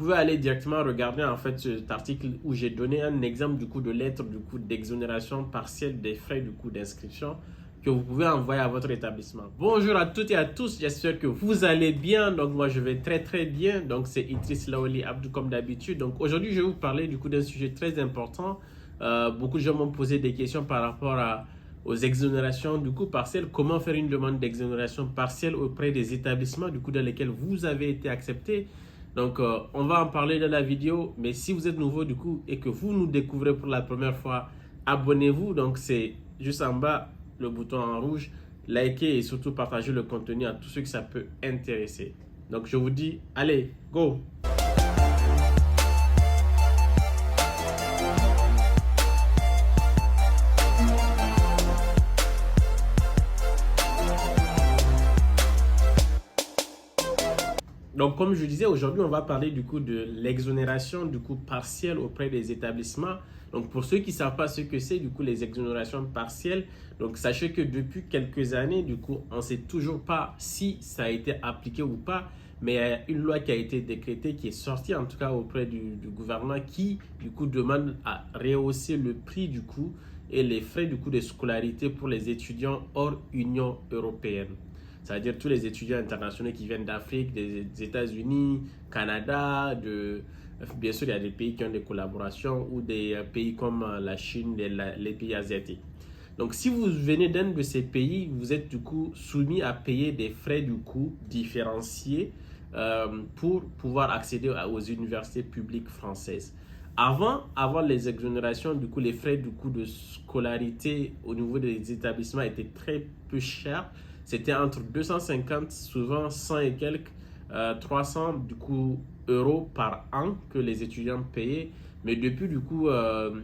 pouvez aller directement regarder en fait cet article où j'ai donné un exemple du coup de lettre du coup d'exonération partielle des frais du coup d'inscription que vous pouvez envoyer à votre établissement. Bonjour à toutes et à tous, j'espère que vous allez bien. Donc moi je vais très bien. Donc c'est Idriss Laoli Abdou comme d'habitude. Donc aujourd'hui je vais vous parler du coup d'un sujet très important. Beaucoup de gens m'ont posé des questions par rapport aux exonérations du coup partielles. Comment faire une demande d'exonération partielle auprès des établissements du coup dans lesquels vous avez été accepté. Donc on va en parler dans la vidéo, mais si vous êtes nouveau du coup et que vous nous découvrez pour la première fois, abonnez-vous. Donc c'est juste en bas le bouton en rouge, likez et surtout partagez le contenu à tous ceux que ça peut intéresser. Donc je vous dis, allez, go! Donc, comme je disais, aujourd'hui, on va parler du coup de l'exonération du coup partielle auprès des établissements. Donc, pour ceux qui ne savent pas ce que c'est, du coup, les exonérations partielles, donc sachez que depuis quelques années, du coup, on ne sait toujours pas si ça a été appliqué ou pas, mais il y a une loi qui a été décrétée, qui est sortie en tout cas auprès du gouvernement, qui du coup demande à rehausser le prix du coup et les frais du coup de scolarité pour les étudiants hors Union européenne. C'est-à-dire tous les étudiants internationaux qui viennent d'Afrique, des États-Unis, Canada, bien sûr il y a des pays qui ont des collaborations ou des pays comme la Chine, les pays asiatiques. Donc si vous venez d'un de ces pays, vous êtes du coup soumis à payer des frais du coup différenciés pour pouvoir accéder aux universités publiques françaises. Avant les exonérations, du coup, les frais du coup de scolarité au niveau des établissements étaient très peu chers. C'était entre 250, souvent 100 et quelques, 300 du coup, euros par an que les étudiants payaient. Mais depuis, du coup,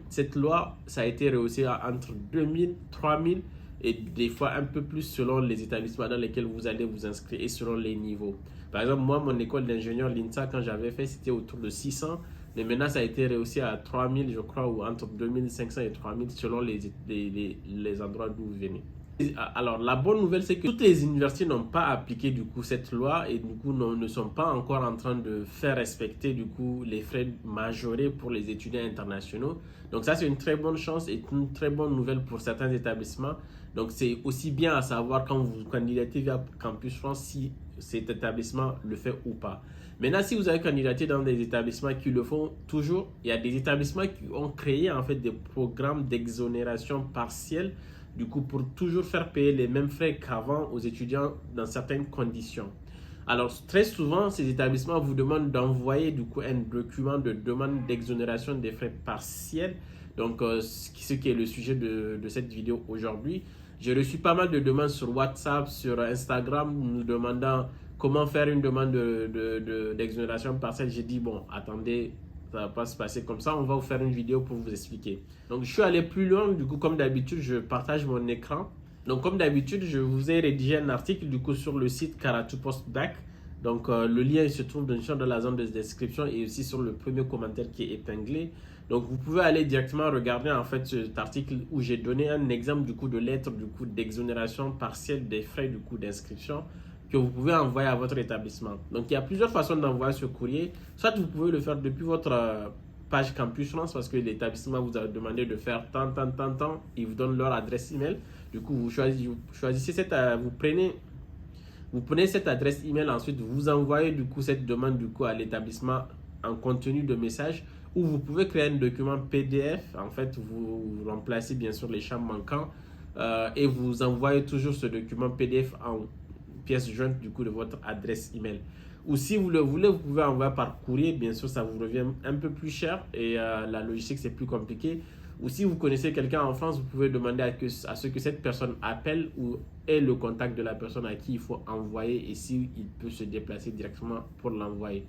cette loi, ça a été rehaussé à entre 2000, 3000 et des fois un peu plus selon les établissements dans lesquels vous allez vous inscrire et selon les niveaux. Par exemple, moi, mon école d'ingénieur, l'INSA, quand j'avais fait, c'était autour de 600. Mais maintenant, ça a été rehaussé à 3000, je crois, ou entre 2500 et 3000 selon les endroits d'où vous venez. Alors, la bonne nouvelle, c'est que toutes les universités n'ont pas appliqué du coup cette loi et du coup ne sont pas encore en train de faire respecter du coup les frais majorés pour les étudiants internationaux. Donc ça, c'est une très bonne chance et une très bonne nouvelle pour certains établissements. Donc c'est aussi bien à savoir quand vous candidatez via Campus France si cet établissement le fait ou pas. Maintenant, si vous avez candidaté dans des établissements qui le font toujours, il y a des établissements qui ont créé en fait des programmes d'exonération partielle du coup pour toujours faire payer les mêmes frais qu'avant aux étudiants dans certaines conditions. Alors très souvent, ces établissements vous demandent d'envoyer du coup un document de demande d'exonération des frais partiels. Donc ce qui est le sujet de cette vidéo aujourd'hui. J'ai reçu pas mal de demandes sur WhatsApp, sur Instagram, nous demandant comment faire une demande d'exonération partielle. J'ai dit bon, attendez, ça va pas se passer comme ça, on va vous faire une vidéo pour vous expliquer. Donc je suis allé plus loin, du coup comme d'habitude je partage mon écran. Donc comme d'habitude je vous ai rédigé un article du coup sur le site Karatu Post Bac. Donc le lien il se trouve dans la zone de description et aussi sur le premier commentaire qui est épinglé. Donc vous pouvez aller directement regarder en fait cet article où j'ai donné un exemple du coup de lettre du coup d'exonération partielle des frais du coup d'inscription que vous pouvez envoyer à votre établissement. Donc, il y a plusieurs façons d'envoyer ce courrier. Soit vous pouvez le faire depuis votre page Campus France parce que l'établissement vous a demandé de faire tant. Ils vous donnent leur adresse email. Du coup, vous choisissez vous prenez cette adresse email, ensuite vous envoyez du coup cette demande du coup à l'établissement en contenu de message où vous pouvez créer un document PDF. En fait, vous remplacez bien sûr les champs manquants et vous envoyez toujours ce document PDF en pièce jointe du coup de votre adresse email. Ou si vous le voulez, vous pouvez envoyer par courrier. Bien sûr, ça vous revient un peu plus cher et la logistique, c'est plus compliqué. Ou si vous connaissez quelqu'un en France, vous pouvez demander à ce que cette personne appelle ou ait le contact de la personne à qui il faut envoyer et s'il peut se déplacer directement pour l'envoyer.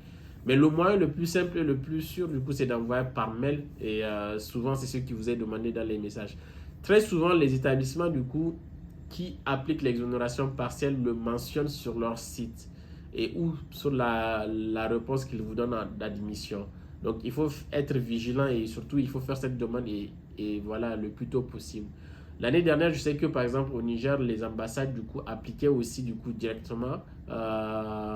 Mais le moyen le plus simple et le plus sûr, du coup, c'est d'envoyer par mail et souvent, c'est ce qui vous est demandé dans les messages. Très souvent, les établissements, du coup, qui appliquent l'exonération partielle le mentionnent sur leur site et ou sur la réponse qu'ils vous donnent d'admission. Donc il faut être vigilant et surtout il faut faire cette demande et voilà le plus tôt possible. L'année dernière, je sais que par exemple au Niger, les ambassades du coup appliquaient aussi du coup directement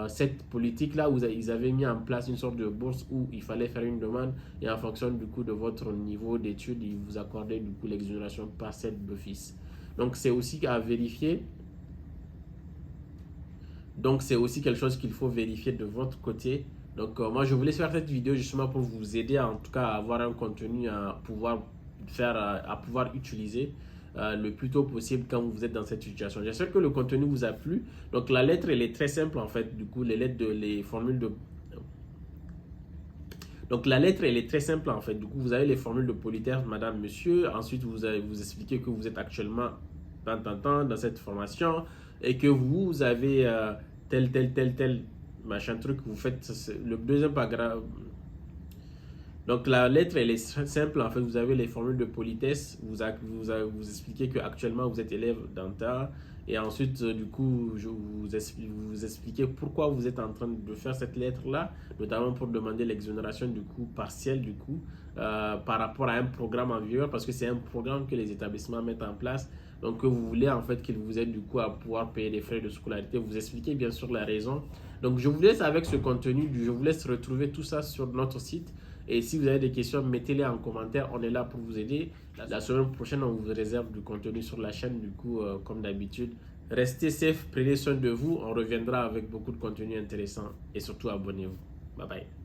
cette politique-là où ils avaient mis en place une sorte de bourse où il fallait faire une demande et en fonction du coup de votre niveau d'études, ils vous accordaient du coup l'exonération partielle d'office. Donc c'est aussi à vérifier. Donc c'est aussi quelque chose qu'il faut vérifier de votre côté. Donc moi je voulais faire cette vidéo justement pour vous aider en tout cas à avoir un contenu à pouvoir faire, à pouvoir utiliser le plus tôt possible quand vous êtes dans cette situation. J'espère que le contenu vous a plu. Donc la lettre elle est très simple en fait. Du coup les lettres les formules de donc la lettre, elle est très simple en fait. Du coup, vous avez les formules de politesse, madame, monsieur. Ensuite, vous expliquez que vous êtes actuellement dans cette formation et que vous avez tel machin truc. Vous faites le deuxième paragraphe. Donc la lettre, elle est simple en fait. Vous avez les formules de politesse. Vous expliquez que actuellement vous êtes élève dentaire. Et ensuite, du coup, vous expliquez pourquoi vous êtes en train de faire cette lettre-là, notamment pour demander l'exonération du coup partielle du coup par rapport à un programme en vigueur, parce que c'est un programme que les établissements mettent en place. Donc, que vous voulez en fait qu'il vous aide du coup à pouvoir payer les frais de scolarité. Vous expliquez bien sûr la raison. Donc, je vous laisse avec ce contenu. Je vous laisse retrouver tout ça sur notre site. Et si vous avez des questions, mettez-les en commentaire. On est là pour vous aider. La semaine prochaine, on vous réserve du contenu sur la chaîne. Du coup, comme d'habitude, restez safe, prenez soin de vous. On reviendra avec beaucoup de contenu intéressant et surtout abonnez-vous. Bye bye.